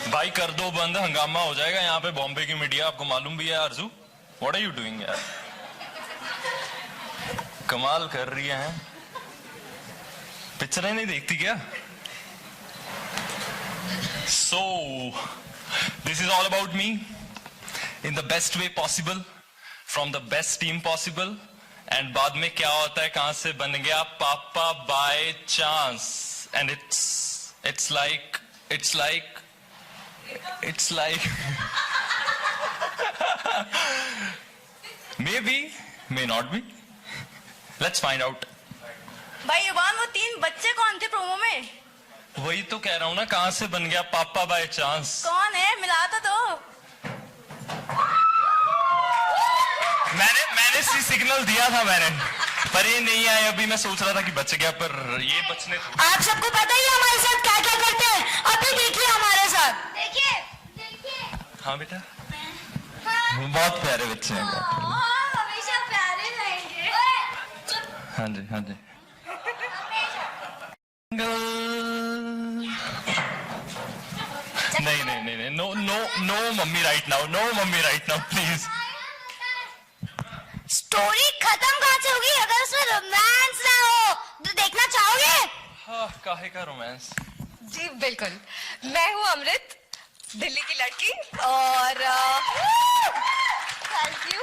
भाई कर दो बंद, हंगामा हो जाएगा यहाँ पे। बॉम्बे की मीडिया, आपको मालूम भी है Arju. What are you doing यार, कमाल कर रही है। पिक्चरें नहीं देखती क्या? So, this is all about me in the best way possible, from the best team possible. And बाद में क्या होता है, कहां से बन गया पापा by chance. And it's like maybe, may not be. Let's find out. भाई युवान, वो 3 बच्चे कौन थे प्रोमो में? वही तो कह रहा हूँ ना, कहां से बन गया पापा बाय चांस। कौन है, मिला तो मैंने सिग्नल दिया था मैंने, पर ये नहीं आए। अभी मैं सोच रहा था कि बच गया, पर ये बचने। आप सबको पता ही है हमारे साथ क्या क्या करते हैं। अभी देखिए हमारे साथ, देखिए। हाँ बेटा, बहुत प्यारे बच्चे हैं। हमेशा प्यारे रहेंगे। हाँ जी, हाँ जी। नहीं, no mummy right now, no mummy right now please. Story खत्म कहाँ से होगी अगर उसमें रोमांस ना हो तो देखना चाहोगे? हाँ, काहे का रोमांस? जी बिल्कुल, मैं हूँ अमृत, दिल्ली की लड़की, और थैंक यू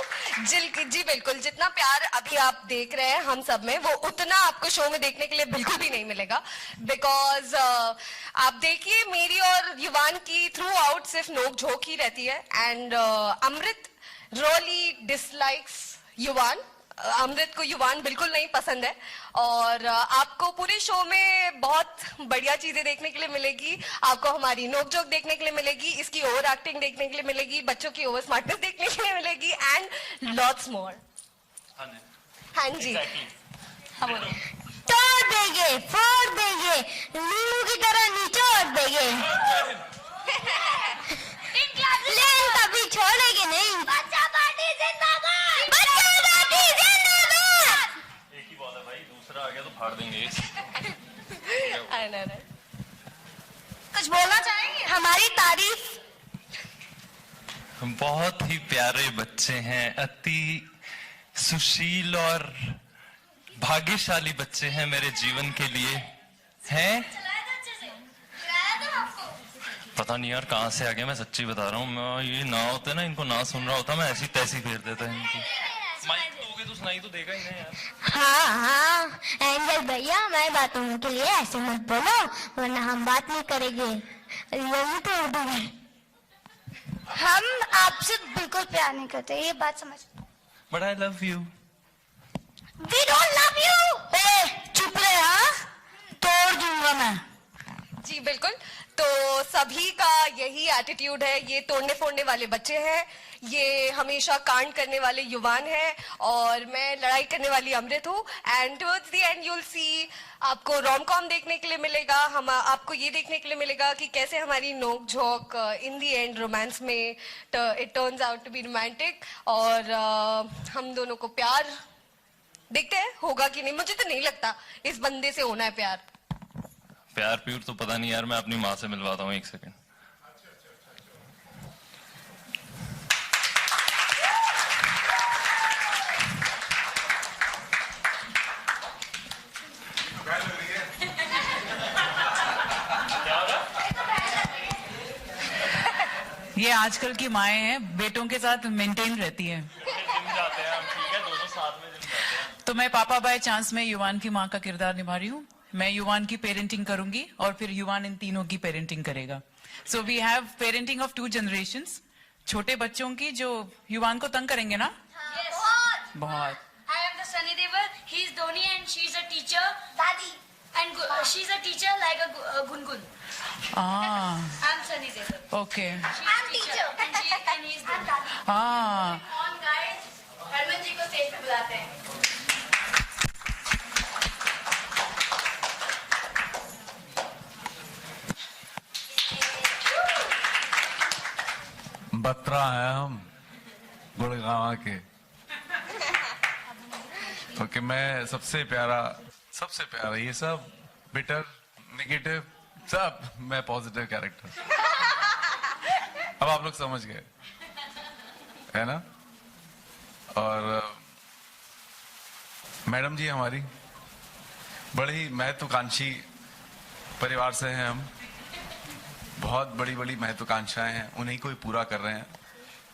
जी बिल्कुल। जितना प्यार अभी आप देख रहे हैं हम सब में, वो उतना आपको शो में देखने के लिए बिल्कुल भी नहीं मिलेगा। बिकॉज आप देखिए, मेरी और युवान की थ्रू आउट सिर्फ नोक झोंक ही रहती है। एंड अमृत रियली डिसलाइक्स युवान। अमृत को युवान बिल्कुल नहीं पसंद है। और आपको पूरे शो में बहुत बढ़िया चीजें देखने के लिए मिलेगी। आपको हमारी नोकझोंक देखने के लिए मिलेगी, इसकी ओवर एक्टिंग देखने के लिए मिलेगी, बच्चों की ओवर स्मार्टनेस देखने के लिए मिलेगी, एंड लॉट्स मोर। हाँ जी, हाँ बोलो। तोड़ देंगे, फोड़ देंगे, नींबू की तरह निचोड़ देंगे, लेकिन कभी छोड़ेंगे नहीं। बच्चा पार्टी जिंदाबाद, बच्चा पार्टी जिंदाबाद। एक ही बात है भाई, दूसरा आ गया तो फाड़ देंगे। कुछ बोलना चाहेंगे? हमारी तारीफ। बहुत ही प्यारे बच्चे हैं, अति सुशील और भाग्यशाली बच्चे हैं मेरे जीवन के लिए। हैं? पता नहीं यार कहाँ से आ गया, मैं सच्ची बता रहा हूँ। मैं ये ना होते ना, इनको ना सुन रहा होता, मैं ऐसी तैसी फेर देता है इनको। माइक दोगे तो सुनाई तो देगा ही नहीं यार। हाँ, एंजल भैया, हमारी बातों के लिए ऐसे मत बोलो, वरना हम बात नहीं करेंगे। यही तो उर्दू है। हम आपसे बिल्कुल प्यार नहीं करते, ये बात समझ। But I love you. We don't love you. चुप रहे, हाँ? तोड़ दूंगा मैं। जी बिल्कुल, तो सभी का यही एटीट्यूड है। ये तोड़ने फोड़ने वाले बच्चे हैं, ये हमेशा कांड करने वाले युवान हैं, और मैं लड़ाई करने वाली अमृत हूँ। And towards the end you will see, आपको रोम कॉम देखने के लिए मिलेगा। हम आपको ये देखने के लिए मिलेगा कि कैसे हमारी नोक झोंक इन द एंड रोमांस में it turns out to be romantic. और हम दोनों को प्यार, देखते हैं होगा कि नहीं। मुझे तो नहीं लगता इस बंदे से होना है प्यार। प्यार प्यूर तो पता नहीं यार, मैं अपनी माँ से मिलवाता हूँ, एक सेकंड। ये आजकल की माएँ हैं, बेटों के साथ मेंटेन रहती हैं। जिम जाते हैं हम, ठीक है, दोनों साथ में जिम जाते हैं। तो मैं पापा बाय चांस में युवान की माँ का किरदार निभा रही हूँ। मैं युवान की पेरेंटिंग करूंगी और फिर युवान इन तीनों की पेरेंटिंग करेगा। So we have parenting of 2 generations. छोटे बच्चों की जो युवान को तंग करेंगे ना, बहुत। I am the Sunny Deol. He is Dhoni and she is a teacher. Dadi. And she is a teacher like a Gungun. Ah. I'm Sunny Deol. Okay. She is teacher. And he is Dhoni. Ah. On guys, Harman जी को stage पे बुलाते हैं। बत्रा है हम गुड़गांव के। Okay, मैं सबसे प्यारा ये सब बिटर नेगेटिव सब, मैं पॉजिटिव कैरेक्टर। अब आप लोग समझ गए, है ना? और मैडम जी हमारी बड़ी ही महत्वाकांक्षी परिवार से हैं हम। बहुत बड़ी बड़ी महत्वाकांक्षाएं हैं, उन्हीं को ही पूरा कर रहे हैं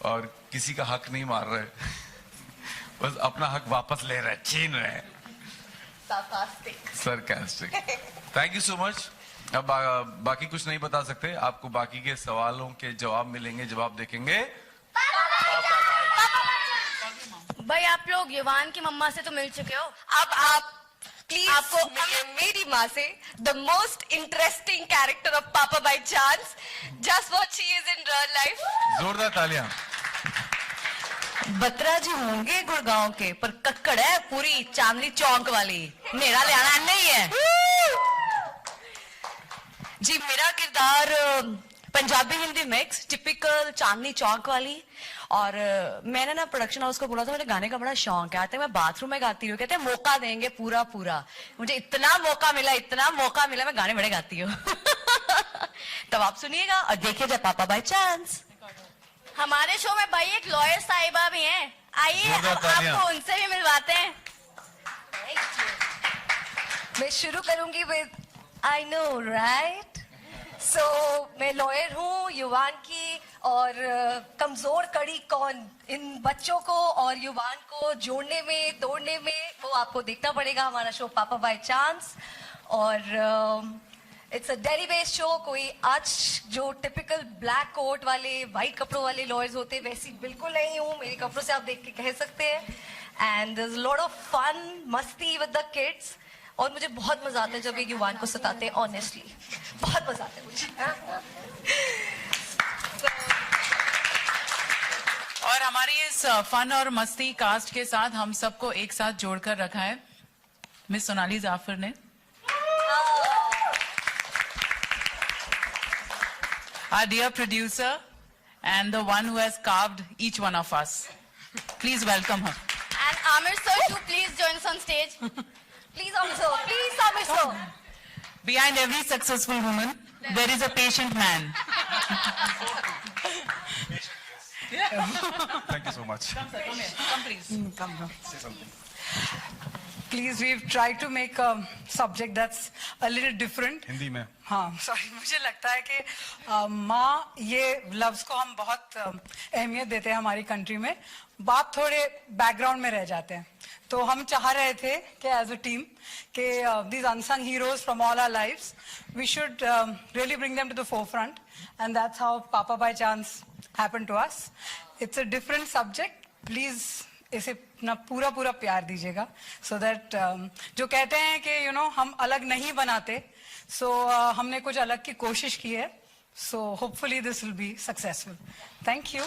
और किसी का हक नहीं मार रहे, बस अपना हक वापस ले रहे हैं, छीन रहे हैं। Sarcastic. Thank you so much. अब बाकी कुछ नहीं बता सकते, आपको बाकी के सवालों के जवाब मिलेंगे जब आप देखेंगे। भाई आप लोग युवान की मम्मा से तो मिल चुके हो, अब आप प्लीज आपको मिलिए मेरी माँ से, the most interesting character of Papa by chance, just what she is in real life. जोरदार तालियां। बत्रा जी होंगे गुड़गांव के, पर कक्कड़ है पूरी चांदनी चौक वाली, नेरा ले आना नहीं है जी। मेरा किरदार पंजाबी हिंदी मिक्स, टिपिकल चांदनी चौक वाली। और मैंने ना प्रोडक्शन हाउस को बोला था मुझे गाने का बड़ा शौक है, आते मैं बाथरूम में गाती हूँ, कहते हैं मौका देंगे पूरा पूरा। मुझे इतना मौका मिला, मैं गाने बड़े गाती हूँ। तब आप सुनिएगा और देखिए जब पापा बाय चांस। हमारे शो में भाई एक लॉयर साहिबा भी हैं, आइए आपको उनसे भी मिलवाते हैं। मैं शुरू करूंगी विद आई नो राइट। सो मैं लॉयर हूँ युवान की, और कमजोर कड़ी कौन इन बच्चों को और युवान को जोड़ने में तोड़ने में, वो आपको देखना पड़ेगा हमारा शो पापा बाय चांस। और it's a daily based show. कोई आज जो टिपिकल ब्लैक कोट वाले वाइट कपड़ों वाले लॉयर्स होते वैसी बिल्कुल नहीं हूँ, मेरे कपड़ों से आप देख के कह सकते हैं। And there is lot of fun मस्ती विद द किड्स, और मुझे बहुत मजा आता है जब ये युवान को सताते हैं, ऑनेस्टली बहुत मजा आता है मुझे। और हमारी इस फन और मस्ती कास्ट के साथ हम सबको एक साथ जोड़कर रखा है मिस सोनाली जाफर ने। Our dear producer and the one who has carved each one of us. Please welcome her. And Amir sir too, please join us on stage. Please Amir sir, please Amir sir. Behind every successful woman, there is a patient man. Thank you so much. Come sir, come here. Come please. Come. Say something. Please, we've tried to make a subject that's a little different. Hindi में। हाँ, sorry, मुझे लगता है कि माँ ये लफ्ज को हम बहुत अहमियत देते हैं हमारी कंट्री में, बाप थोड़े बैकग्राउंड में रह जाते हैं। तो हम चाह रहे थे कि एज अ टीम कि these unsung heroes from all our lives, we should really bring them to the forefront, and that's how Papa by Chance happened to us. It's a different subject. Please इसे अपना पूरा पूरा प्यार दीजिएगा, so that जो कहते हैं कि हम अलग नहीं बनाते, so हमने कुछ अलग की कोशिश की है, so hopefully this will be successful. Thank you.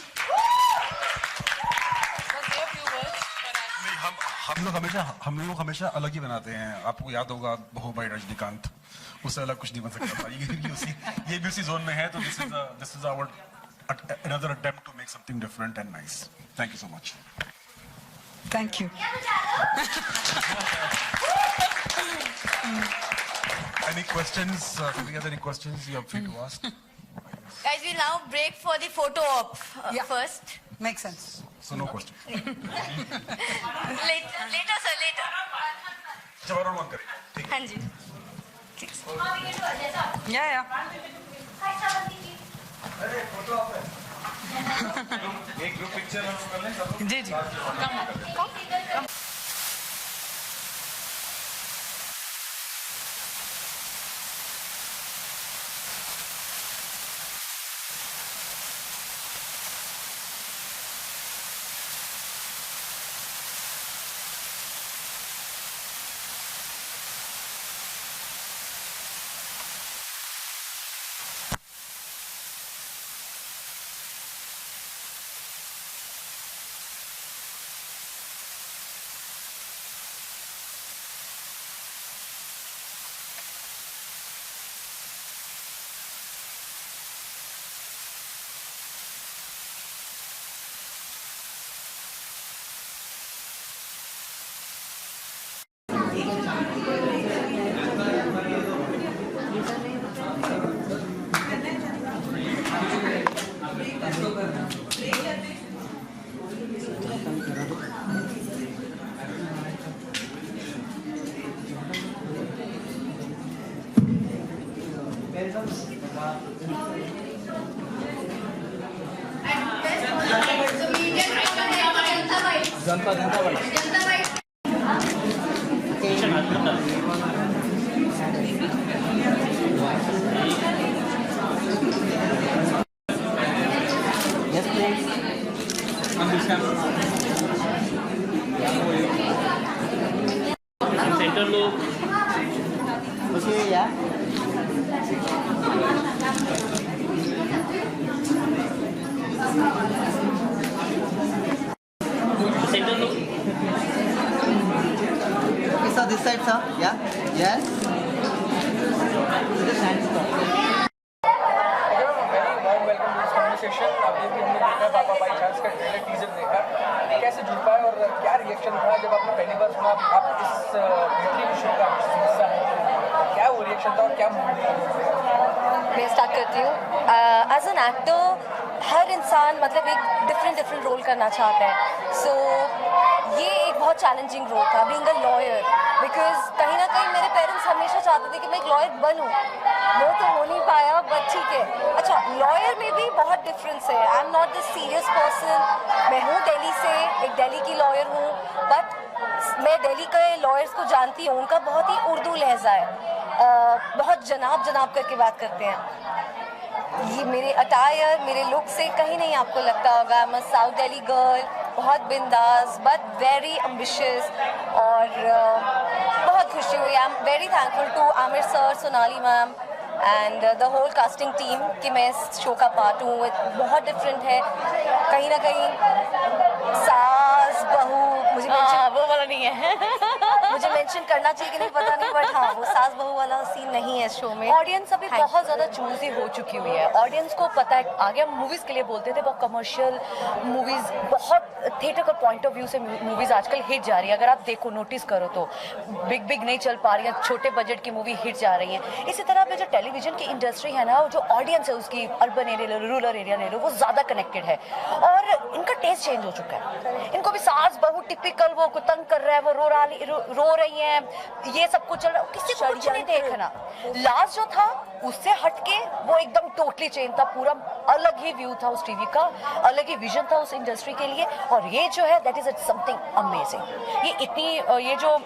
हम लोग हमेशा अलग ही बनाते हैं। आपको याद होगा हो भाई रजनीकांत, उससे अलग कुछ नहीं बन सकता था। ये भी उसी जोन में है, तो this is our another attempt to make something different and nice. Thank you so much. Thank you. Any questions? Do we have any questions you are free to ask? Guys, we'll now break for the photo op first. Makes sense. So no question. Later sir, later. जब और one करें। हाँ जी। Yeah. एक group picture हम कर लें सब। जी। Center loop. Okay, yeah. Center loop. Okay, so this side, sir. Yeah. Yes. Just hand stop. Welcome to this conversation. अभी भी हमने देखा पापा बाई चांस का ट्रेलर टीजर देखा, कैसे जुड़ पाए और क्या रिएक्शन था जब आपने पहली बार सुना आप इस बेहतरीन शो का हिस्सा है? क्या वो रिएक्शन था और क्या मूवी? मैं स्टार्ट करती हूँ। एज एन एक्टर हर इंसान मतलब एक डिफरेंट रोल करना चाहता है। सो ये एक बहुत चैलेंजिंग रोल था, बीइंग अ लॉयर, बिकॉज कहीं ना कहीं मेरे पेरेंट्स हमेशा चाहते थे कि मैं एक लॉयर बनूं। वो तो हो नहीं पाया, बट ठीक है। अच्छा, लॉयर में भी बहुत डिफरेंस है। I am not the serious person. मैं हूँ दिल्ली से, एक दिल्ली की लॉयर हूँ, बट मैं दिल्ली के लॉयर्स को जानती हूँ। उनका बहुत ही उर्दू लहजा है, बहुत जनाब करके बात करते हैं। ये मेरे अटायर, मेरे लुक से कहीं नहीं आपको लगता होगा। I am a south Delhi girl, बहुत बिंदास बट वेरी एम्बिशियस, और बहुत खुशी हुई। I am very thankful to Aamir sir, Sonali ma'am and the whole casting team कि मैं इस शो का पार्ट हूँ। बहुत डिफरेंट है, कहीं ना कहीं सास बहू, मुझे वो वाला नहीं है मुझे मेंशन करना चाहिए कि नहीं पता नहीं, बट हाँ, वो सास बहू वाला सीन नहीं है इस शो में। ऑडियंस अभी बहुत ज़्यादा चूजी हो चुकी हुई है। ऑडियंस को पता है, आगे हम मूवीज़ के लिए बोलते थे, बहुत कमर्शियल मूवीज़, बहुत थिएटर का पॉइंट ऑफ व्यू से मूवीज़ आजकल हिट जा रही है। अगर आप देखो, नोटिस करो तो बिग नहीं चल पा रही है, छोटे बजट की मूवी हिट जा रही है। इसी तरह पे जो टेलीविजन की इंडस्ट्री है ना, जो ऑडियंस है उसकी, अर्बन एरिया ले लो, रूरल एरिया ले लो, वो ज़्यादा कनेक्टेड है और इनका टेस्ट चेंज हो चुका है। इनको भी सास बहू टिपिकल, वो तंग कर रहा है, वो रो रही है, ये सब कुछ चल रहा है, किसी को कुछ नहीं देखना। लास्ट जो था उससे हटके वो एकदम टोटली चेंज था, पूरा अलग ही व्यू था उस टीवी का, अलग ही विजन था उस इंडस्ट्री के लिए। और ये जो है दैट इज समथिंग अमेजिंग। ये जो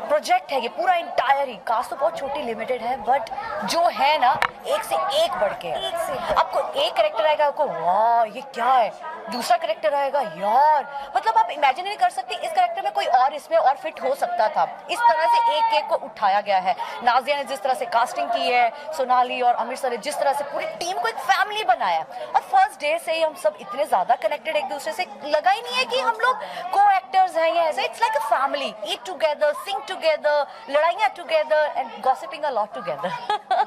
प्रोजेक्ट है, ये पूरा इंटायर ही, कास्ट तो बहुत छोटी लिमिटेड है, बट जो है ना एक से एक बढ़ के है। आपको एक कैरेक्टर आएगा, आपको वाह ये क्या है, दूसरा कैरेक्टर आएगा यार, मतलब आप इमेजिन नहीं कर सकते इस कैरेक्टर में कोई और इसमें और फिट हो सकता था। इस तरह से एक को उठाया गया है। नाजिया ने जिस तरह से कास्टिंग की है, सोनाली और आमिर सर ने जिस तरह से पूरी टीम को एक फैमिली बनाया, और फर्स्ट डे से ही हम सब इतने ज्यादा कनेक्टेड एक दूसरे से, लगा ही नहीं है कि हम लोग को एक्टर्स हैं या ऐसे। It's like a family, eat together, sing together, लड़ाइयाँ together and gossiping a lot together.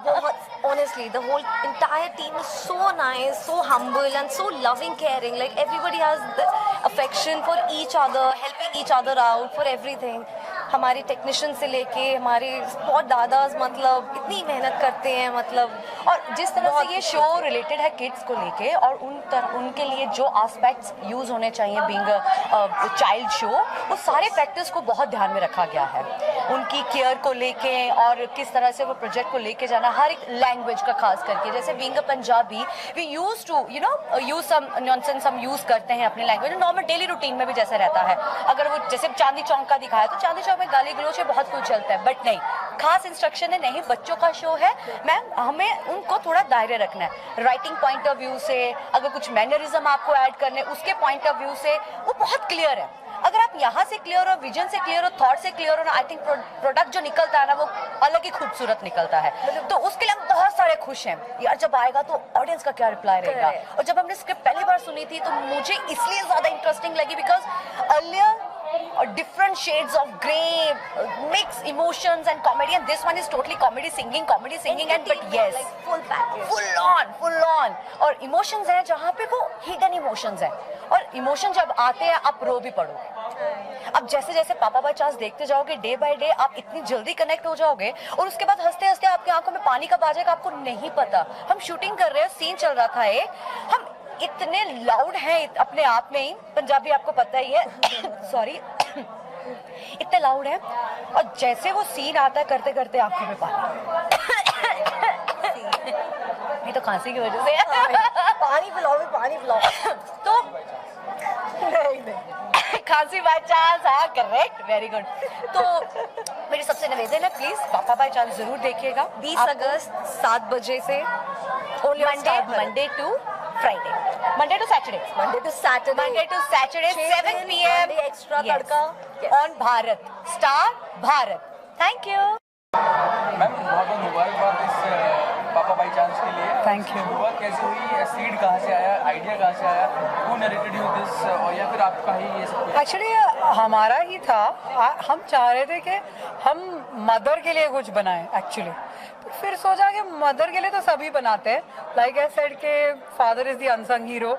बहुत honestly, the whole entire team is so nice, so humble and so loving, caring. Like everybody has the affection for each other, helping each other out for everything. हमारे technician से लेके हमारे spot Dada's, मतलब इतनी मेहनत करते हैं, मतलब। और जिस तरह से ये शो रिलेटेड है किड्स को लेके, और उनके लिए जो एस्पेक्ट्स यूज होने चाहिए बीइंग अ चाइल्ड शो, वो सारे फैक्टर्स को बहुत ध्यान में रखा गया है। उनकी केयर को लेके और किस तरह से वो प्रोजेक्ट को लेके जाना, हर एक लैंग्वेज का खास करके, जैसे being a Punjabi we use to use some nonsense हम यूज करते हैं अपनी लैंग्वेज, नॉर्मल डेली रूटीन में भी जैसे रहता है। अगर वो जैसे चांदी चौक का दिखाया तो चांदी चौक में गाली गलोच से बहुत कुछ चलता है, बट नहीं, खास इंस्ट्रक्शन है नहीं, बच्चों का शो है मैम, हमें उनको थोड़ा दायरे रखना है। राइटिंग पॉइंट ऑफ व्यू से अगर कुछ मैनरिज्म आपको ऐड करने, उसके पॉइंट ऑफ व्यू से वो बहुत क्लियर है। अगर आप यहाँ से क्लियर हो, विजन से क्लियर हो, थॉट से क्लियर हो ना, आई थिंक प्रोडक्ट जो निकलता है ना वो अलग ही खूबसूरत निकलता है। तो उसके लिए हम बहुत सारे खुश हैं यार, जब आएगा तो ऑडियंस का क्या रिप्लाई रहेगा। और जब हमने स्क्रिप्ट पहली बार सुनी थी तो मुझे इसलिए ज्यादा इंटरेस्टिंग लगी because earlier different shades of gray, mix emotions and comedy, and this one is totally comedy singing and but yes, like full package, full on और emotions है जहाँ पे वो hidden emotions है, और emotion जब आते हैं आप रो भी पड़ोगे। अब जैसे जैसे पापा बाई चांस देखते जाओगे डे बाय डे, आप इतनी जल्दी कनेक्ट हो जाओगे, और उसके बाद हंसते हंसते आपकी आंखों में पानी कब आ जाएगा आपको नहीं पता। हम शूटिंग कर रहे हैं, सीन चल रहा था, हम इतने लाउड हैं अपने आप में ही, पंजाबी आपको पता ही है सॉरी इतने लाउड है, और जैसे वो सीन आता है करते करते आंखों में पानी ये तो खांसी की वजह से है। पानी पिलाओ, पानी पिलाओ। तो नहीं खांसी बाय चांस, हाँ करेक्ट, वेरी गुड। तो मेरी सबसे निवेदन है, प्लीज पापा बाय चांस जरूर देखिएगा। 20 अगस्त 7 बजे से Monday to Friday, Monday to Saturday, Monday to Saturday 7 PM extra tadka on Bharat star Bharat. Thank you ma'am, बहुत बहुत मुबारकबाद इस पापा बाई चांस के लिए। Thank you. शुरुआत कैसे हुई, सीड कहाँ से आया, आइडिया कहाँ से आया, हु नरेटेड यू दिस, और या फिर आपका ही ये सब कुछ? एक्चुअली हमारा ही था। हम चाह रहे थे कि हम मदर के लिए कुछ बनाएं एक्चुअली। फिर सोचा कि मदर के लिए तो सभी बनाते हैं, लाइक आई सेड के father is the unsung hero,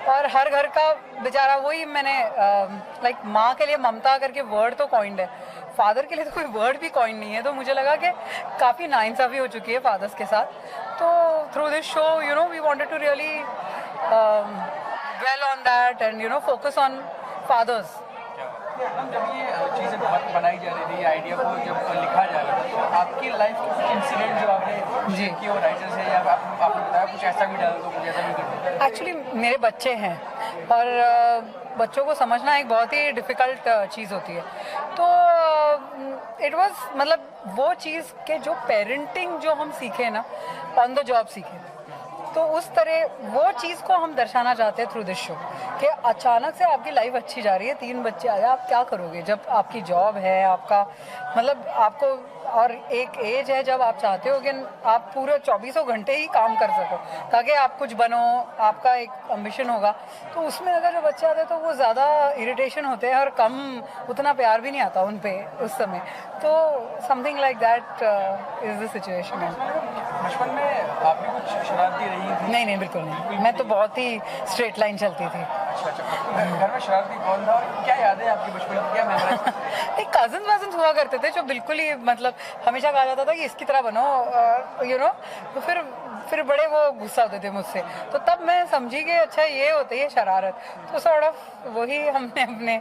और हर घर का बेचारा वही। मैंने लाइक माँ के लिए ममता करके वर्ड तो कॉइंड है, फादर के लिए तो कोई वर्ड भी कॉइन नहीं है। तो मुझे लगा कि काफ़ी नाइंसाफ़ी हो चुकी है फादर्स के साथ। तो through this show you know we wanted to really dwell on that and you know focus on fathers. Ma'am, जब ये चीज़ें बनाई जा रही थी, आइडिया को जब लिखा जा रहा था, तो आपकी लाइफ के कुछ इंसिडेंट जो आपने जी की और राइटर से या आपने बताया कुछ ऐसा भी डाल दो, कुछ ऐसा भी कर दो? एक्चुअली मेरे बच्चे हैं और बच्चों को समझना एक बहुत ही डिफ़िकल्ट चीज़ होती है। तो इट वाज मतलब वो चीज़ के जो पेरेंटिंग जो हम सीखे ना, ऑन द जॉब सीखे, तो उस तरह वो चीज़ को हम दर्शाना चाहते हैं थ्रू दिस शो कि अचानक से आपकी लाइफ अच्छी जा रही है, 3 बच्चे आ गए, आप क्या करोगे जब आपकी जॉब है, आपका मतलब आपको, और एक एज है जब आप चाहते हो कि आप पूरे 24 घंटे ही काम कर सको ताकि आप कुछ बनो, आपका एक एम्बिशन होगा। तो उसमें अगर जो बच्चे आते हैं तो वो ज़्यादा इरिटेशन होते हैं और कम उतना प्यार भी नहीं आता उन पे उस समय। तो something like that is the situation. बचपन में आप भी कुछ शरारती रही थी? नहीं बिल्कुल नहीं, मैं तो बहुत ही स्ट्रेट लाइन चलती थी। अच्छा, घर में शरारती कौन था और क्या याद है आपकी बचपन की, क्या मेमोरीज? एक कजन हुआ करते थे जो बिल्कुल ही मतलब हमेशा कहा जाता था कि इसकी तरह बनो, यू नो। तो फिर बड़े वो गुस्सा होते थे मुझसे, तो तब मैं समझी कि अच्छा ये होती है शरारत। तो सॉर्ट ऑफ वही हमने अपने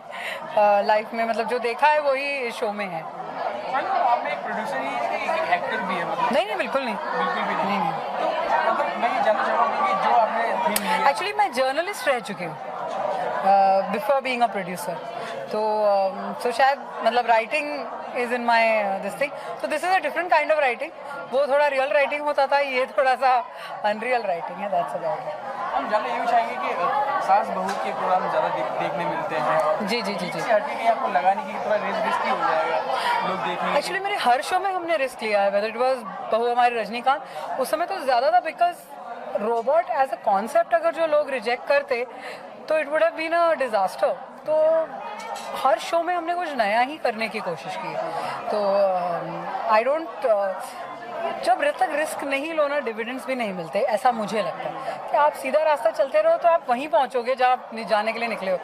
लाइफ में मतलब जो देखा है वही शो में है। आपने एक प्रोड्यूसर ही है कि एक एक्टर भी है? मतलब नहीं बिल्कुल नहीं, बिल्कुल भी नहीं। तो मतलब मैं ये जानना चाहूँगा कि जो आपने थीम लिया, एक्चुअली मैं जर्नलिस्ट रह चुकी हूँ बिफोर बीइंग अ प्रोड्यूसर। तो शायद मतलब writing is in my this thing. तो this is a different kind of writing. वो थोड़ा रियल राइटिंग होता था, ये थोड़ा सा अनरियल राइटिंग है। That's about it. हम जानना ये चाहेंगे कि सास बहू के प्रोग्राम ज़्यादा देखने मिलते हैं। जी हटके कि आपको लगा नहीं कि थोड़ा रिस्की हो जाएगा लोग देखेंगे? एक्चुअली मेरे हर शो में हमने रिस्क लिया है, वेदर इट वाज बहू हमारे रजनीकांत, उस समय तो ज़्यादा था because robot as a concept अगर जो लोग रिजेक्ट करते तो it would have been a disaster. तो हर शो में हमने कुछ नया ही करने की कोशिश की। तो आई डोंट जब तक रिस्क नहीं लो ना, डिविडेंड्स भी नहीं मिलते, ऐसा मुझे लगता है कि आप सीधा रास्ता चलते रहो तो आप वहीं पहुंचोगे जहाँ आप जाने के लिए निकले हो,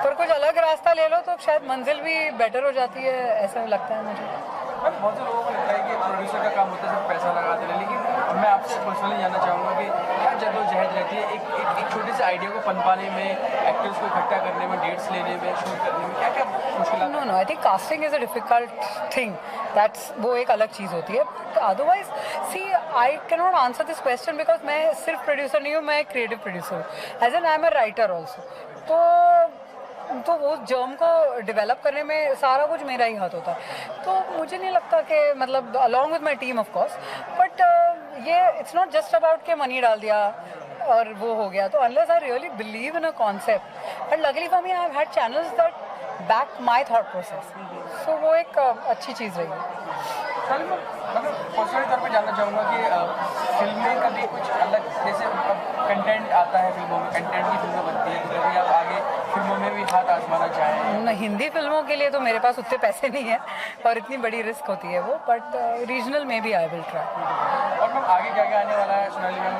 पर कुछ अलग रास्ता ले लो तो शायद मंजिल भी बेटर हो जाती है, ऐसा लगता है मुझे। बहुत से लोगों को लगता है कि प्रोड्यूसर का काम होता है सिर्फ पैसा लगा देना, लेकिन मैं आपसे पर्सनली जानना चाहूँगा कि क्या जद्दोजहद रहती है एक छोटे से आइडिया को पनपाने में, एक्टर्स को इकट्ठा करने में, डेट्स लेने में, शूट करने में, क्या क्या मुश्किल? No I think casting is a difficult thing, that's वो एक अलग चीज़ होती है। Otherwise see I can not answer this question because मैं सिर्फ प्रोड्यूसर नहीं हूँ, मैं क्रिएटिव प्रोड्यूसर हूँ, as an I am a writer also. तो वो जर्म को डेवलप करने में सारा कुछ मेरा ही हाथ होता है। तो मुझे नहीं लगता कि मतलब along with my team of course, but ये इट्स नॉट जस्ट अबाउट के मनी डाल दिया और वो हो गया। तो unless I really believe in a concept, and luckily for me I have had channels that back my thought process, so वो एक अच्छी चीज़ रही है। पर्सनली तौर पे जानना चाहूँगा कि फिल्में का भी कुछ अलग, जैसे कंटेंट आता है फिल्मों में, कंटेंट की फिल्में बनती है, तो कभी आप आगे फिल्मों में भी हाथ आजमाना चाहें? हिंदी फिल्मों के लिए तो मेरे पास उतने पैसे नहीं है और इतनी बड़ी रिस्क होती है वो, बट रीजनल में भी आई विल ट्राई। और मैम आगे क्या क्या आने वाला है सोनाली मैम,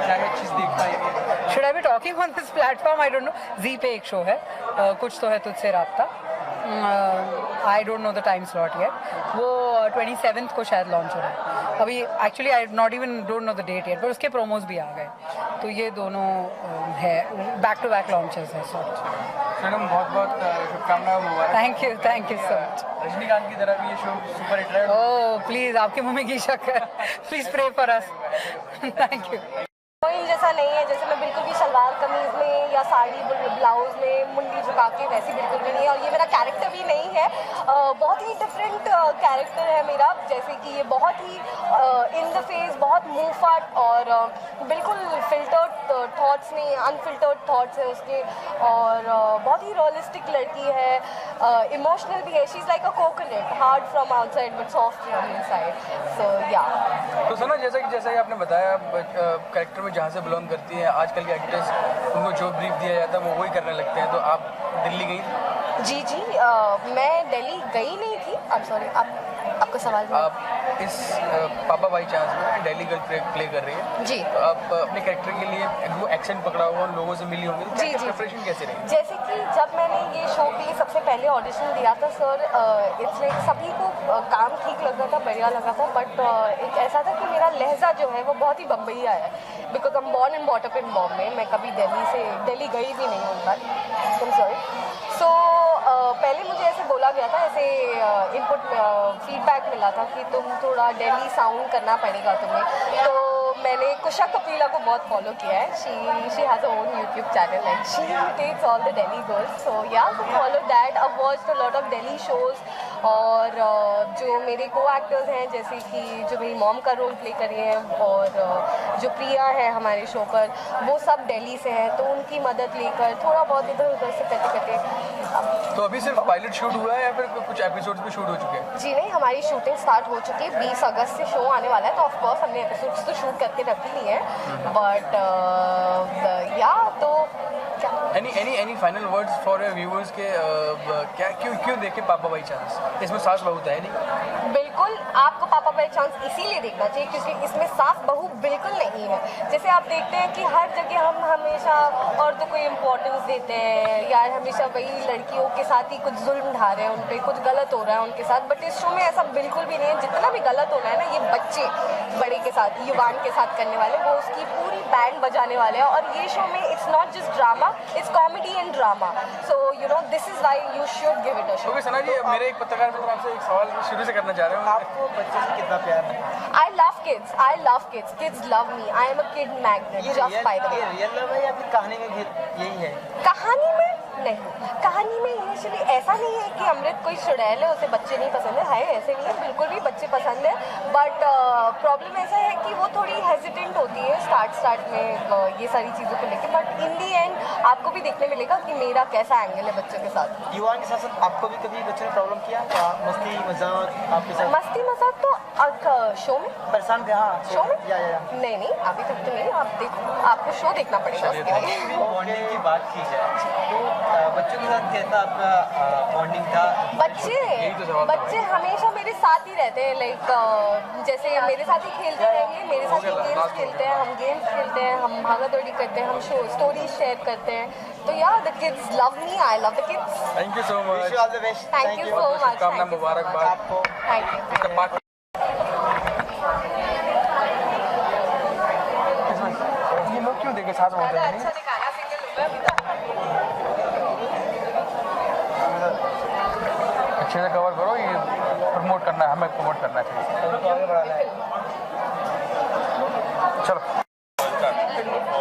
क्या चीज़ देख पाएंगे? Should I be talking on this platform? I don't know. Zee पे एक शो है, कुछ तो है तुझसे राब्ता, I don't know the time slot yet, वो 27th को शायद लॉन्च हो रहा है। अभी actually I not even don't know the date yet, पर उसके प्रोमोज भी आ गए। तो ये दोनों है बैक टू बैक लॉन्चेस है सॉर्ट। मैडम बहुत बहुत शुभकामनाएं मुबारक। Thank you so much. Rajinikanth की तरह भी ये शो सुपर हिट रहा है। ओह प्लीज, आपके मुंह में घी शक्कर, please pray for us. Thank you. कोई जैसा नहीं है, जैसे मैं बिल्कुल भी सलवार कमीज में या साड़ी ब्लाउज में मुंडी झुका के वैसी बिल्कुल भी नहीं है, और ये मेरा कैरेक्टर भी नहीं है। बहुत ही डिफरेंट कैरेक्टर है मेरा, जैसे कि ये बहुत ही इन द फेस, बहुत मुंह फाट और बिल्कुल फिल्टर्ड थॉट्स नहीं, अनफिल्टर्ड थॉट्स है उसके, और बहुत ही रियलिस्टिक लड़की है, इमोशनल भी है। She is like a coconut, hard from outside but soft from inside. So या तो सुना, जैसा कि आपने बताया कैरेक्टर में जहाँ से बिलोंग करती है, आजकल के एक्टर्स उनको जो ब्रीफ दिया जाता है वो वही करने लगते हैं, तो आप दिल्ली गई? जी मैं दिल्ली गई नहीं थी। I'm sorry, आपका सवाल आप इस पापा बाई चांस में दिल्ली गर्ल प्ले कर रही है जी। तो आप अपने कैरेक्टर के लिए वो एक्सेंट पकड़ा हुआ, लोगों से मिली होंगी, जी प्रिपरेशन कैसे रही? जैसे कि जब मैंने ये शो के लिए सबसे पहले ऑडिशन दिया था सर, इट्स लाइक सभी को काम ठीक लग रहा था, बढ़िया लगा था, बट एक ऐसा था कि मेरा लहजा जो है वो बहुत ही बम्बई आया है, because I am born and brought up in Bombay. मैं कभी दिल्ली गई भी नहीं हूँ, I'm sorry। सो पहले मुझे ऐसे बोला गया था, ऐसे इनपुट फीडबैक मिला था कि तुम थोड़ा दिल्ली साउंड करना पड़ेगा तुम्हें, तो मैंने कुशा कपिला को बहुत फॉलो किया है। She has a own YouTube channel and she imitates all the Delhi girls, so yeah follow that. I watched a lot of Delhi shows, और जो मेरे को एक्टर्स हैं, जैसे कि जो मेरी मॉम का रोल प्ले करी है, और जो प्रिया है हमारे शो पर, वो सब दिल्ली से हैं, तो उनकी मदद लेकर थोड़ा बहुत इधर उधर से करते तो अभी सिर्फ पायलट शूट हुआ है या फिर कुछ एपिसोड्स भी शूट हो चुके हैं? जी नहीं, हमारी शूटिंग स्टार्ट हो चुकी है। 20 अगस्त से शो आने वाला है, तो ऑफकोर्स हमने एपिसोड्स तो शूट करके रख ही लिए हैं, बट या तो any final words for your viewers के क्या क्यों देखे पापा बाई चांस? इसमें सास बहू है नहीं? बिल्कुल, आपको पापा बाई चांस इसीलिए देखना चाहिए क्योंकि इसमें सास बहू बिल्कुल नहीं है। जैसे आप देखते हैं कि हर जगह हम हमेशा औरतों को इम्पोर्टेंस देते हैं, या हमेशा वही लड़कियों के साथ ही कुछ जुल्म ढा रहे हैं उन पर, कुछ गलत हो रहा है उनके साथ, बट इस शो में ऐसा बिल्कुल भी नहीं है। जितना भी गलत हो रहा है ना, ये बच्चे बड़े के साथ, युवान के साथ करने वाले, वो उसकी पूरी बैंड बजाने वाले हैं, और ये शो में it's not just drama, it's comedy and drama, so you know this is why you should give it a show. Okay Sana ji, मेरे एक पत्रकार मित्र आपसे एक सवाल शुरू से करना चाह रहे हैं, आपको बच्चे से कितना प्यार है? I love kids. Kids love me. I am a kid magnet. Just by the way. ये रियल लव है या फिर कहानी में भी यही है? कहानी में नहीं, कहानी में यूजुअली ऐसा नहीं है कि अमृत कोई चुड़ैल है, उसे बच्चे नहीं पसंद है, ऐसे नहीं है, बिल्कुल भी बच्चे पसंद है, बट प्रॉब्लम ऐसा है कि वो थोड़ी हेजिटेंट होती है स्टार्ट में ये सारी चीज़ों को लेकर, बट इन दी एंड आपको भी देखने मिलेगा कि मेरा कैसा एंगल है बच्चों के साथ। युवान के साथ साथ आपको भी कभी बच्चों ने प्रॉब्लम किया या मस्ती मजाक आपके साथ? मस्ती मजाक तो शो में परेशान थे? हाँ शो में या नहीं, अभी तक तो नहीं। आप देखो, आपको शो देखना पड़ेगा उसके लिए। बॉन्डिंग की बात की जाए तो बच्चों के साथ कैसा आपका बॉन्डिंग था? बच्चे हमेशा मेरे साथ ही रहते हैं, लाइक जैसे मेरे साथ ही खेलते रहेंगे, मेरे साथ ही गेम्स खेलते हैं, हम गेम्स खेलते हैं, हम भागा दौड़ी करते हैं, हम स्टोरीज शेयर करते हैं, तो या the kids love me, I love the kids. Thank you so much. All the best. Thank you so much. शुभकामनाएं, मुबारकबाद आपको। Thank you. ये लोग क्यों देखे साथ बोलते हैं? अच्छा दिखाना सिंगल अच्छे से कवर करो, ये प्रमोट करना है, हमें प्रमोट करना चाहिए। चलो,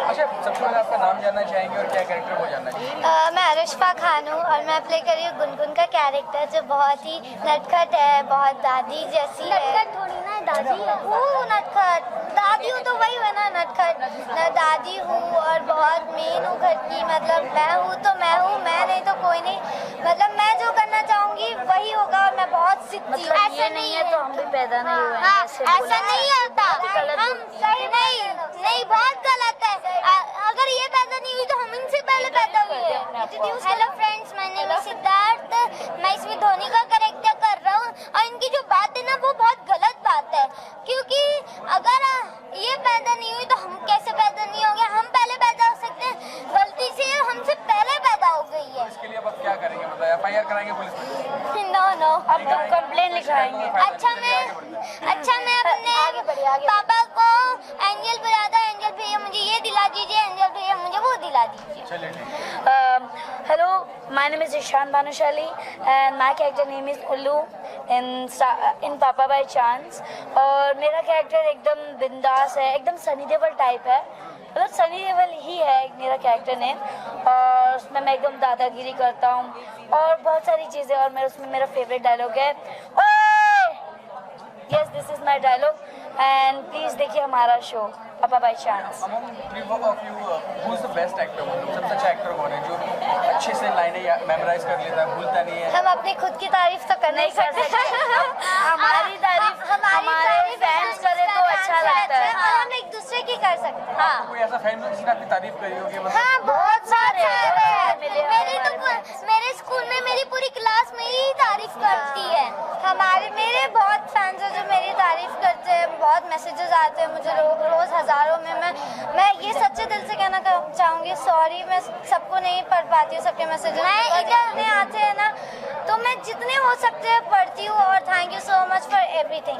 अच्छा सबसे पहले आपका नाम जानना चाहेंगे और क्या कैरेक्टर वो जानना चाहिए? मैं अनुष्का खान हूँ और मैं प्ले कर रही हूँ गुनगुन का कैरेक्टर, जो बहुत ही नटखट है, बहुत दादी जैसी है। नटखट थोड़ी ना दादी है वो, नटखट दादी हूँ तो वही है ना नटखट। मैं दादी हूँ और बहुत मेन हूँ घर की, मतलब मैं हूँ तो मैं हूँ, मैं नहीं तो कोई नहीं, मतलब मैं जो करना चाहूँगी वही होगा, और मैं बहुत सीखती हूँ। ऐसा नहीं है तो हम भी पैदा नहीं हुए। हाँ, ऐसा नहीं होता, हम सही नहीं, बहुत गलत है। अगर ये पैदा नहीं हुई तो हम इनसे पहले पैदा हुए हैं। Hello friends, my name is Siddharth, मैं इसमें धोनी का कैरेक्टर कर रहा हूँ, और इनकी जो बात है ना वो बहुत गलत बात है, क्योंकि अगर ये पैदा नहीं हुई तो हम कैसे पैदा नहीं हो गए? हम पहले पैदा हो सकते हैं, गलती से हमसे पहले पैदा हो गई है। इसके लिए अब आप क्या करेंगे? मतलब FIR कराएंगे पुलिस में? नो, अब तो कंप्लेन लिखाएंगे। अच्छा मैं अपने पापा को एंजल बुलाता, एंजल भैया मुझे ये दिला दीजिए बता दीजिए। Hello, my name is Ishan Bhanushali and my character name is Ullu in Papa by Chance। और मेरा कैरेक्टर एकदम बिंदास है, एकदम सनी देओल टाइप है, मतलब सनी देओल ही है मेरा कैरेक्टर नेम। और उसमें मैं एकदम दादागिरी करता हूँ और बहुत सारी चीज़ें, और उसमें मेरा फेवरेट डायलॉग है yes, this is my dialogue and please देखिए हमारा शो पापा बाय चांस। सबसे अच्छा एक्टर कौन है जो अच्छे से लाइनें मेमोराइज कर लेता है, भूलता नहीं है? हम अपनी खुद की तारीफ तो कर नहीं सकते। हमारी तारीफ हमारे फैंस करे तो अच्छा लगता है, और हम एक दूसरे की कर सकते हैं। हाँ, कोई ऐसा फैन जिसने आपकी तारीफ करी होगी? हाँ, बहुत सारे मेरे स्कूल में मेरी पूरी क्लास मेरी तारीफ करती है। मेरे बहुत फैंस हैं जो मेरी तारीफ करते हैं, बहुत मैसेजेस आते हैं मुझे रोज हजारों में। मैं ये सच्चे दिल से कहना चाहूंगी, सॉरी मैं सबको नहीं पढ़ पाती हूँ सबके मैसेजेस। मैं इतने आते हैं ना, तो मैं जितने हो सकते हैं पढ़ती हूँ। और thank you so much for everything.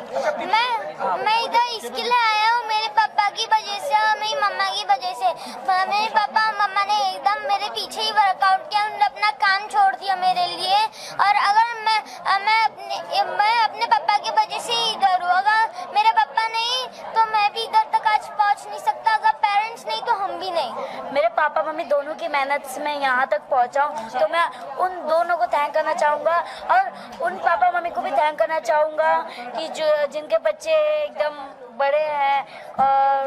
मैं इधर इसके लिए आया हूँ मेरे पापा की वजह से और मेरी मम्मा की वजह से। मेरे पापा और मम्मा ने एकदम मेरे पीछे ही वर्कआउट किया, उन्होंने अपना काम छोड़ दिया मेरे लिए। और अगर मैं अपने पापा की वजह से ही इधर हूँ। अगर मेरे पापा नहीं तो मैं भी इधर तक आज पहुँच नहीं सकता, अगर पेरेंट्स नहीं तो हम भी नहीं। मेरे पापा मम्मी दोनों की मेहनत से मैं यहाँ तक पहुँचा हूँ, तो मैं उन दोनों को थैंक करना चाहूँगा। और उन पापा मम्मी को भी थैंक करना चाहूँगा कि जिनके बच्चे एकदम बड़े हैं। और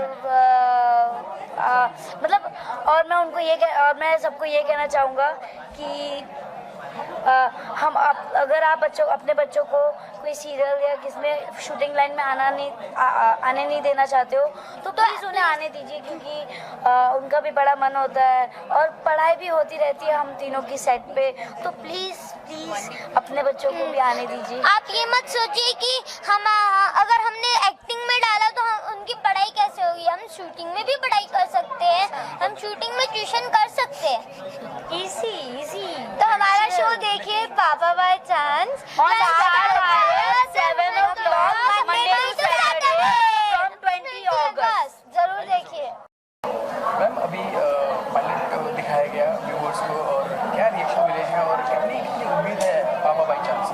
मतलब और मैं उनको और मैं सबको ये कहना चाहूँगा कि अगर आप अपने बच्चों को कोई सीरियल या किसमें शूटिंग लाइन में आने नहीं देना चाहते हो तो प्लीज़ उन्हें आने दीजिए, क्योंकि उनका भी बड़ा मन होता है और पढ़ाई भी होती रहती है हम तीनों की सेट पे। तो प्लीज़ अपने बच्चों को भी आने दीजिए। आप ये मत सोचिए कि अगर हमने एक्टिंग में डाला तो उनकी पढ़ाई कैसे होगी। हम शूटिंग में भी पढ़ाई कर सकते हैं, हम शूटिंग में ट्यूशन कर सकते हैं। इजी तो हमारा शो देखिए पापा by chance 7 o'clock Monday to Saturday from 20 August। जरूर देखिए। मैम अभी पायलट दिखाया गया व्यूअर्स को, और क्या रिएक्शन मिले हैं और कितनी उम्मीद है पापा बाय चांस?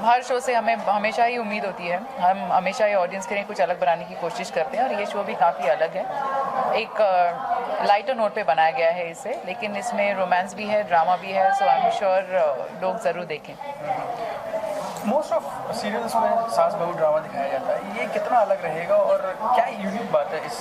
हर शो से हमें हमेशा ही उम्मीद होती है, हम हमेशा ही ऑडियंस के लिए कुछ अलग बनाने की कोशिश करते हैं और ये शो भी काफ़ी अलग है। एक लाइटर नोट पे बनाया गया है इसे, लेकिन इसमें रोमांस भी है, ड्रामा भी है। सो आई एम श्योर लोग ज़रूर देखें। मोस्ट ऑफ सीरियल्स में सास बहू ड्रामा दिखाया जाता है, ये कितना अलग रहेगा और क्या यूनिक बात है इस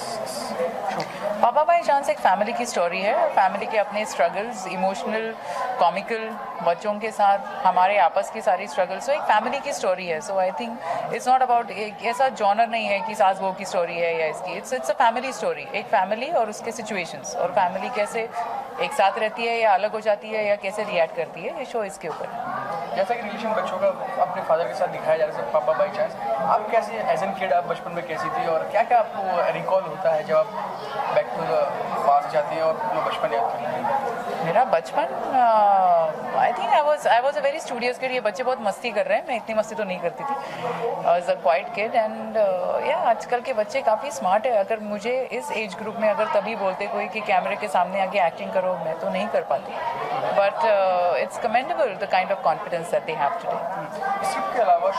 शो की? पापा बाय चांस एक फैमिली की स्टोरी है, फैमिली के अपने स्ट्रगल्स, इमोशनल, कॉमिकल, बच्चों के साथ हमारे आपस की सारी स्ट्रगल्स, तो एक फैमिली की स्टोरी है। So I think it's not about एक ऐसा जॉनर नहीं है कि सास बहू की स्टोरी है या इसकी, इट्स अ फैमिली स्टोरी। एक फैमिली और उसके सिचुएशंस, और फैमिली कैसे एक साथ रहती है या अलग हो जाती है या कैसे रिएक्ट करती है, ये शो इसके ऊपर है। जैसा कि रिलेशन बच्चों का अपने फादर के साथ दिखाया जा रहा है पापा बाय चांस, आप कैसे एज एन किड आप बचपन में कैसी थी और क्या क्या आपको रिकॉल होता है जब आप बैक टू द पास्ट जाती हैं और अपना बचपन याद करती हैं? मेरा बचपन I think I was a very studious kid. ये बच्चे बहुत मस्ती कर रहे हैं, मैं इतनी मस्ती तो नहीं करती थी। I was a quite kid and आजकल के बच्चे काफ़ी स्मार्ट है। अगर मुझे इस एज ग्रुप में अगर तभी बोलते कोई कि कैमरे के सामने आके एक्टिंग करो, मैं तो नहीं कर पाती। But it's commendable the kind of confidence that they have today. Script के अलावा,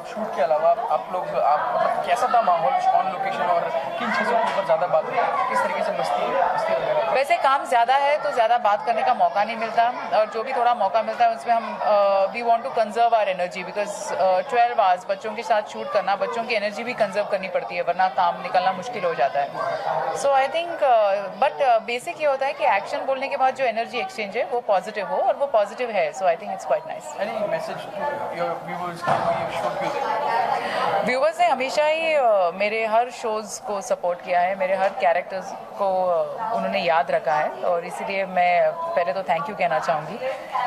शूट के अलावा आप मतलब कैसा था माहौल ऑन लोकेशन और किन चीज़ों के ऊपर ज़्यादा बात होती है, किस तरीके से मस्ती वगैरह? वैसे काम ज़्यादा है तो ज़्यादा बात करने का मौका नहीं मिलता, और जो भी थोड़ा मौका मिलता है उसमें हम we want to conserve our energy, because 12 hours बच्चों के साथ शूट करना, बच्चों की एनर्जी भी कंजर्व करनी पड़ती है, वरना काम निकलना मुश्किल हो जाता है। So I think but basic ये होता है कि एक्शन बोलने के बाद जो एनर्जी एक्सचेंज है वो पॉजिटिव हो, और वो पॉजिटिव है। So I think it's quite nice. Any message to your viewers कि शो क्यों देखें? व्यूअर्स ने हमेशा ही मेरे हर शोज़ को सपोर्ट किया है, मेरे हर कैरेक्टर्स को उन्होंने याद रखा है, और इसीलिए मैं पहले तो थैंक यू कहना चाहूँगी।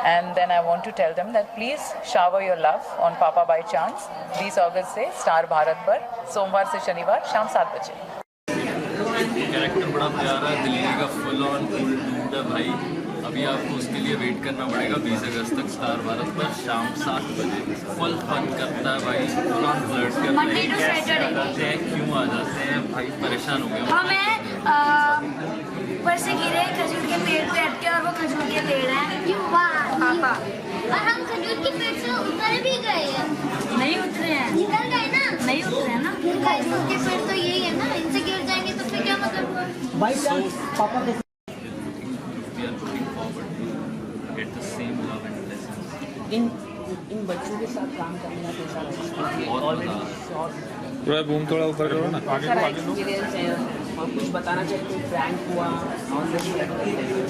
And then I want to tell them that please shower your love on papa by chance 20 अगस्त से स्टार भारत पर, सोमवार से शनिवार शाम 7 बजे। कैरेक्टर बड़ा प्यारा है, दिल्ली का फुल ऑन कूल डूड है भाई। अभी आपको उसके लिए वेट करना पड़ेगा 20 अगस्त तक स्टार भारत पर शाम 7 बजे। फुल फन करता है भाई, फुल ऑन फ्लर्ट करता है, कैसे आ जाते हैं, क्यों आ जाते हैं भाई, परेशान हो गया। ऊपर से गिरे खजूर के पेड़ पे अटके और वो खजूर के पेड़ हैं। पापा। और हम खजूर के पेड़ से उतर भी गए हैं। नहीं उतरे हैं। निकल गए ना? नहीं उतरे हैं ना। खजूर के पेड़ तो यही है ना, इनसे गिर जाएंगे तो फिर क्या मतलब हुआ? बाई चांस पापा के We are looking forward to get the same love and blessings. इन बच्चों के साथ काम करने का कैसा लगा? बहुत मजा आ रहा है। बूम थोड़ा ऊपर करो ना। एक्सपीरियंस है और कुछ बताना चाहिए कोई प्रैंक हुआ ऑन द सेट?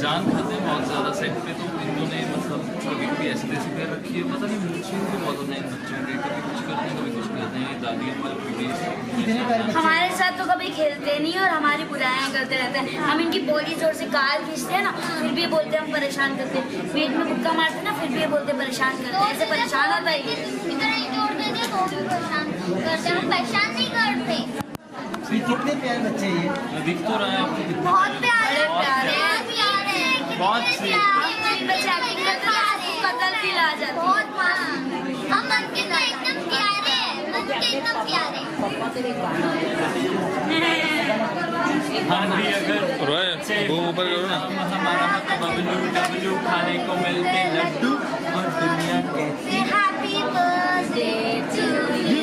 जान खाते हैं बहुत ज़्यादा सेट पे, तो इन्होंने मतलब कभी कभी ऐसी तैसी कर रखी है, पता नहीं मूड स्विंग भी बहुत होता है इन बच्चों के, कभी कुछ करते हैं कभी कुछ करते हैं। दादी हमारे साथ तो कभी खेलते नहीं और हमारी बुराइयां करते रहते हैं। हम इनकी बॉडी जोर से कार खींचते हैं ना, फिर भी बोलते हैं हम परेशान करते हैं। पेट में मुक्का मारते हैं ना, फिर भी ये बोलते परेशान करते हैं। ऐसे परेशान होता है। इतना ही जोड़ दे दे तो भी परेशान करते, हम परेशान नहीं करते। कितने प्यारे बच्चे ये दिख तो रहा है आपको कितने बहुत प्यारे प्यारे बहुत से कतल फील आ जाता है। बहुत हम मन के तो एकदम प्यारे हैं, मन के एकदम प्यारे। हाँ जी, अगर वो ऊपर करो ना। हमारा बबलू खाने को मिलते लड्डू और दुनिया कहती Happy birthday to you.